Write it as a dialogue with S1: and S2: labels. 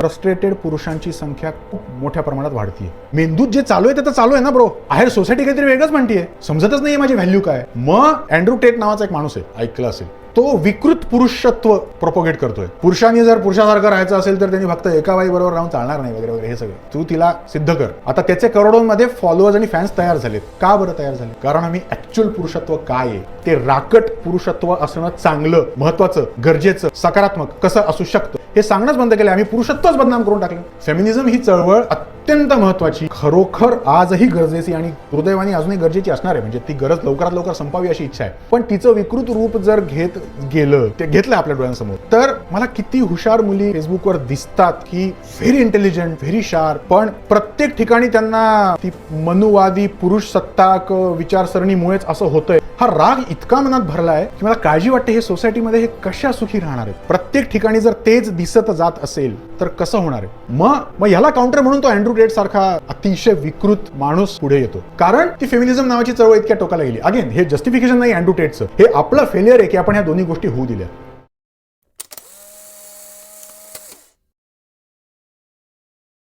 S1: Frustrated पुरुषांची संख्या खूप मोठ्या प्रमाणात वाढतीये. मेंदूत जे चालू आहे ते तर चालू आहे ना ब्रो. बाहेर सोसायटी काहीतरी वेगळंच म्हणतीये, समजतच नाहीये माझी व्हॅल्यू काय. मग अँड्रू टेट नावाचा एक माणूस आहे, ऐकलं असेल, तो विकृत पुरुषत्व प्रोपोगेट करतोय. पुरुषांनी जर पुरुषासारखं राहायचं असेल तर त्यांनी फक्त एका बाई बरोबर राहून चालणार नाही वगैरे वगैरे. हे सगळं तू तिला सिद्ध कर. आता त्याचे करोडोंमध्ये फॉलोअर्स आणि फॅन्स तयार झालेत. का बरं तयार झाले? कारण आम्ही ऍक्च्युअल पुरुषत्व काय आहे, ते राकट पुरुषत्व असणं चांगलं, महत्वाचं, गरजेचं, सकारात्मक कसं असू शकतं हे सांगणंच बंद केलं. आम्ही पुरुषत्वच बदनाम करून टाकलं. फेमिनिझम ही चळवळ अत्यंत महत्वाची, खरोखर आजही गरजेची आणि दुर्दैवाने अजूनही गरजेची असणार आहे. म्हणजे ती गरज लवकरात लवकर संपावी अशी इच्छा आहे. पण तिचं विकृत रूप जर घेत गेलं, ते घेतलं आपल्या डोळ्यांसमोर, तर मला किती हुशार मुली फेसबुकवर दिसतात की व्हेरी इंटेलिजंट, व्हेरी शार्प, पण प्रत्येक ठिकाणी त्यांना ती मनुवादी पुरुष सत्ताक विचारसरणीमुळेच असं होतंय. हा राग इतका मनात भरलाय की मला काळजी वाटते हे सोसायटीमध्ये हे कशा सुखी राहणार आहेत. प्रत्येक ठिकाणी जर तेच दिसत जात असेल तर कसं होणार आहे. मग ह्याला काउंटर म्हणून तो अँड्रू टेट सारखा अतिशय विकृत माणूस पुढे येतो. कारण ती फेमिनिझम नावाची चळवळ इतक्या टोकाला गेली. अगेन हे जस्टिफिकेशन नाही अँड्रू टेटचं, हे आपलं फेलियर आहे की आपण ह्या दोन्ही गोष्टी होऊ दिल्या.